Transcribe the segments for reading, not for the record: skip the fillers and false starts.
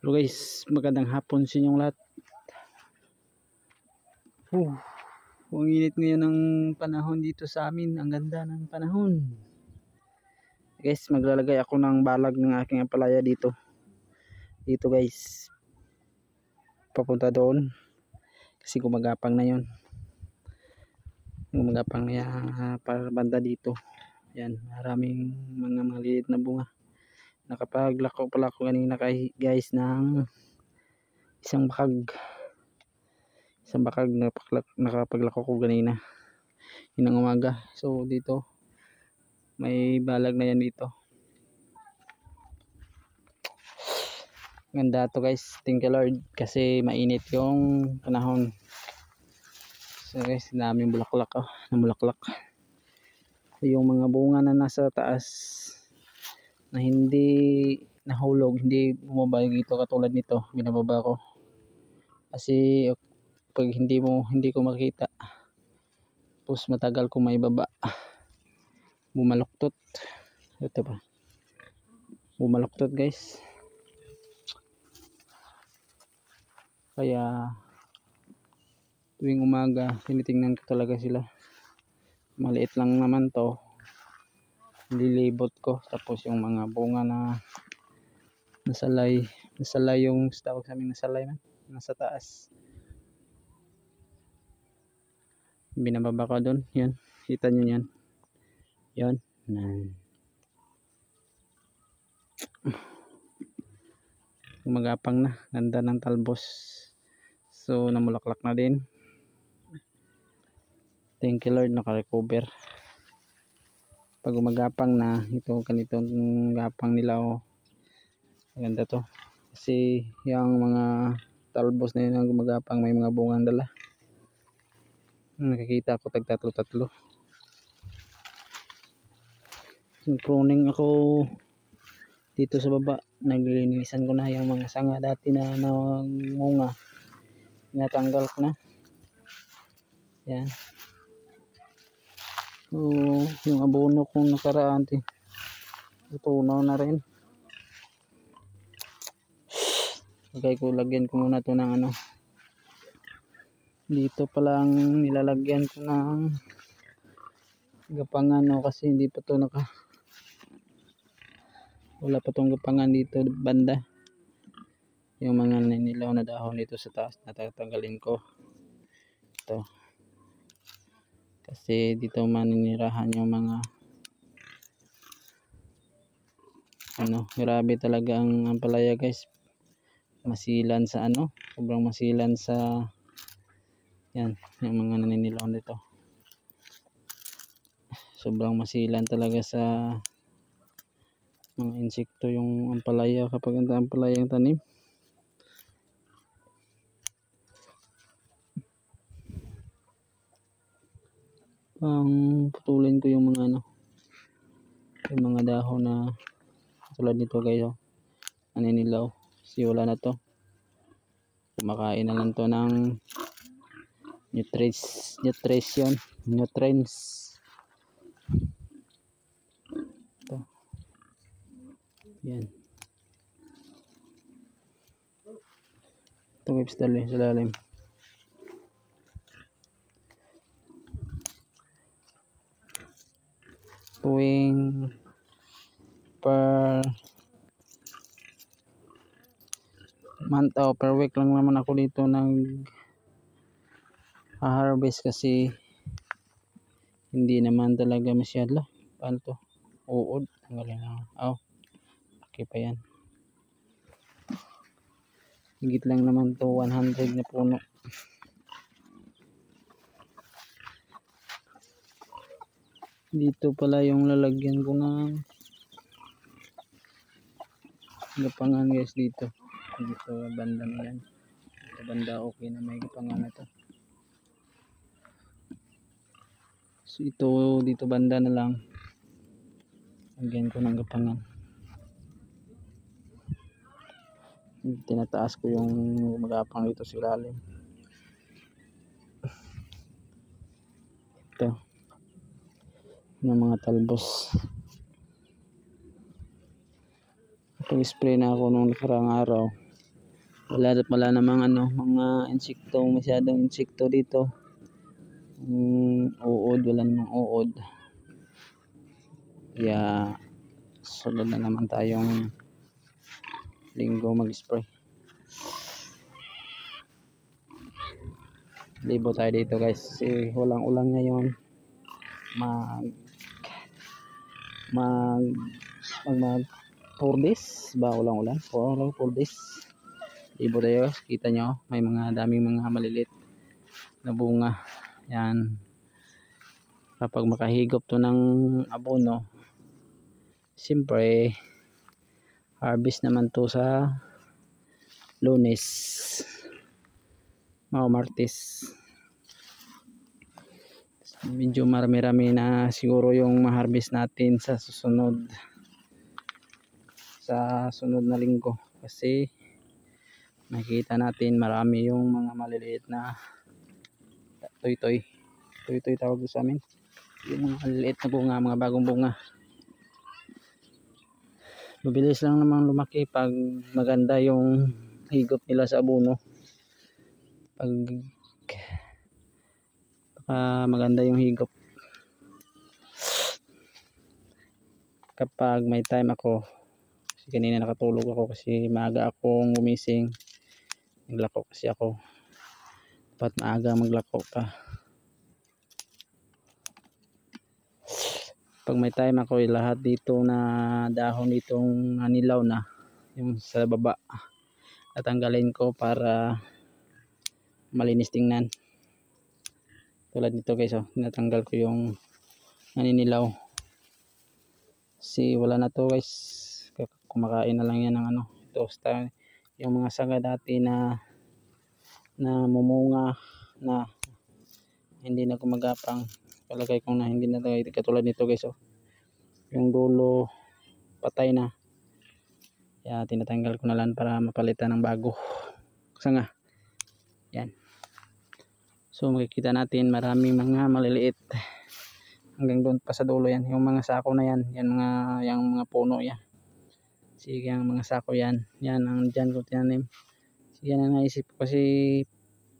Hello guys, magandang hapon sa inyong lahat. Ang init ngayon ng panahon dito sa amin. Ang ganda ng panahon. Guys, maglalagay ako ng balag ng aking ampalaya dito. Dito guys. Papunta doon. Kasi gumagapang na yun. Gumagapang na yan para banda dito. Yan, maraming mga maliit na bunga. Nakapaglako pala ako kanina guys ng isang bakag nakapaglako ko kanina inang umaga. So dito may balag na yan dito. Ganda to guys, thank you Lord kasi mainit yung panahon. So guys, daming bulaklak namulaklak. Yung mga bunga na nasa taas na hindi nahulog, hindi bumaba dito katulad nito, binababa ko kasi pag hindi ko makita tapos matagal ko may baba, bumaluktot. Ito pa, bumaluktot guys. Kaya tuwing umaga tinitingnan ko talaga sila. Maliit lang naman to, nililibot ko. Tapos yung mga bunga na nasalay yung tawag sa amin, nasalay na nasa taas, binababa ko doon. Yan, kita nyo yan, yan. Gumagapang na, ganda ng talbos. So namulaklak na din, thank you Lord, nakarecover. Pag gumagapang na ito, ganitong gapang nila, maganda to kasi yung mga talbos na yun ang gumagapang may mga bungang dala. Nakikita ko tag tatlo. Pruning ako dito sa baba, naglilinisan ko na yung mga sanga dati na namunga, natanggal ko na yan. So yung abono kong nakaraan tutunaw na rin. Okay, lagyan ko muna to ng dito pa lang nilalagyan ko ng gapangan kasi hindi pa to wala pa tong gapangan dito banda. Yung mga nanilaw na dahon dito sa taas natatanggalin ko ito kasi dito maninirahan yung mga grabe talaga ang ampalaya guys. Masilan sa sobrang masilan sa yan, yung mga naninilaw dito. Sobrang masilan talaga sa mga insekto yung ampalaya kapag ang ampalaya yung tanim. Putulin ko yung mga yung mga dahon na tulad nito guys, naninilaw kasi wala na to, kumakain na lang to ng nutrients. Ito yan, ito webs dali sa lalim. Tuwing per month o per week lang naman ako dito harvest kasi hindi naman talaga masyadlo. Paano to? Uod, tanggalin lang. Okay pa yan. Higit lang naman to 100 na puno. Dito pala yung lalagyan ko ng gapangan guys dito banda na yan. Ito banda okay na may gapangan na to. So ito dito banda na lang lagyan ko ng gapangan. Tinataas ko yung magapang dito sa ilalim. Ito ng mga talbos. Ito spray na ako nung nakarang araw. wala namang ano, mga insekto, masyadong insekto dito. Uod, wala namang uod. Kaya sunod na naman tayong linggo mag-spray. Libo tayo dito guys kasi walang ulan ngayon. mag 4 days ba walang ulan? 4 days. Libo tayo, kita nyo may mga daming mga maliliit na bunga. Yan, kapag makahigop to ng abono, siyempre harvest naman to sa Lunes o Martes. Medyo marami-rami na siguro yung ma-harvest natin sa susunod na linggo, kasi nakita natin marami yung mga maliliit na toy tawag sa amin, yung mga maliliit na bunga, mga bagong bunga. Mabilis lang namang lumaki pag maganda yung higop nila sa abono. Pag maganda yung higop, kapag may time ako, kasi kanina nakatulog ako kasi maaga akong gumising, naglako kasi ako, dapat maaga maglako pa. Pag may time ako, lahat dito na dahon ditong nanilaw na yung sa baba, tatanggalin ko para malinis tingnan. Tulad nito guys, natanggal ko yung naninilaw kasi wala na to guys, kumakain na lang yan ng ano. Ito yung mga sanga dati na mumunga na hindi na gumagapang, palagay ko na hindi na tayo katulad nito guys. Yung dulo patay na, kaya tinatanggal ko na lang para mapalitan ng bago sanga. Yan, so makikita natin maraming mga maliliit hanggang doon pa sa dulo. Yan yung mga sako na yan, yung mga puno yan. Sige, yung mga sako yan ang dyan ko tinanim. Sige, na naisip ko kasi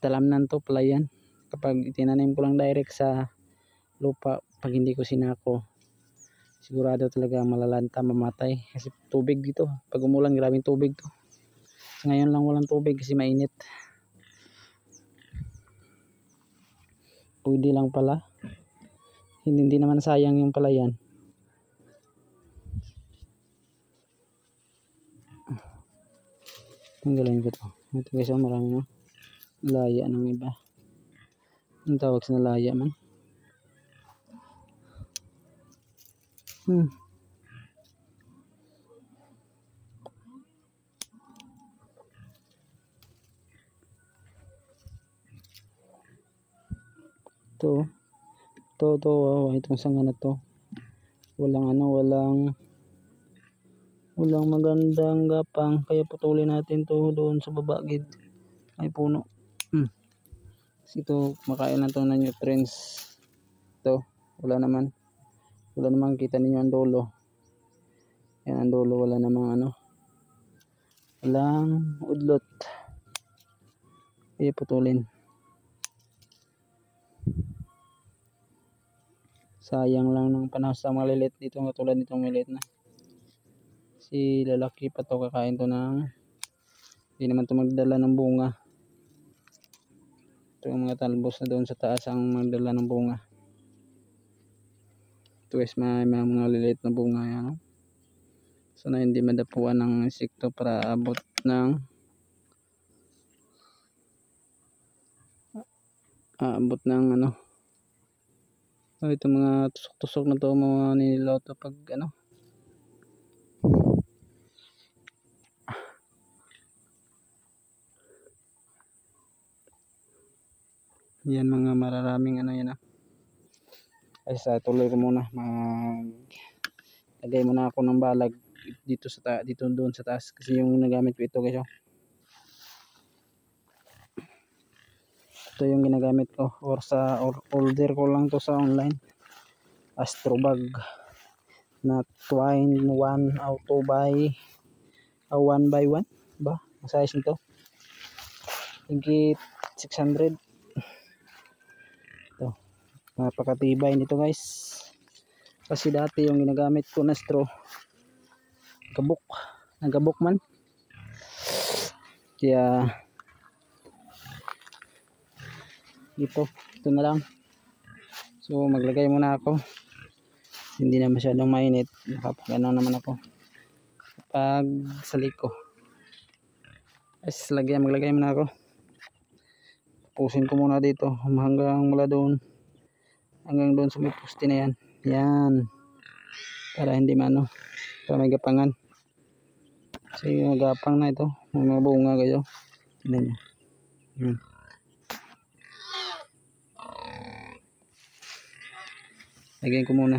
talamnan to pala yan. Kapag tinanim ko lang direct sa lupa, pag hindi ko sinako, sigurado talaga malalanta, mamatay kasi tubig dito. Pag umulan, grabing tubig to. Ngayon lang walang tubig kasi mainit. Pwede lang pala, hindi naman sayang yung palayan. Tanggalin ko to. Ito guys, marami no, laya ng iba. Ang tawag sa nalaya man. Wow, itong sanga na to, walang magandang gapang, kaya putulin natin to doon sa baba gid, ay puno. Kasi ito makain na to ng nutrients. Ito wala naman kita ninyo ang dulo. Yan ang dulo, wala namang walang udlot, kaya putulin. Sayang lang ng panahon sa maliliit dito, katulad nitong maliit na. Si lalaki pa to, kakain to ng, hindi naman to magdala ng bunga. Ito yung mga talbos na doon sa taas ang magdala ng bunga. Ito guys, may mga liliit na bunga yan. Sana hindi madapuan ng insekto para abot ng ito mga tusok-tusok na to, mga ninilaw to pag yan, mga mararaming yan ay sa tuloy ko muna, lagay muna ako ng balag dito doon sa taas kasi yung nagamit ko ito guys. Ito yung ginagamit ko, order ko lang to sa online, Astrobag na twine 1 by 1 ba ang size nito. higit 600. Ito, napakatibay nito guys. Kasi dati yung ginagamit ko na straw, nagabok man. Kaya ito na lang. So maglagay muna ako. Hindi na masyadong mainit. Nakapag ano naman ako. Pag salik ko. Maglagay muna ako. Pusin ko muna dito hanggang mula doon. Hanggang doon sa may poste na yan. Yan. Para hindi mano. Para may gapangan. Kasi magapang na ito. May mga bunga kayo. Tignan nyo. Lagyan ko muna.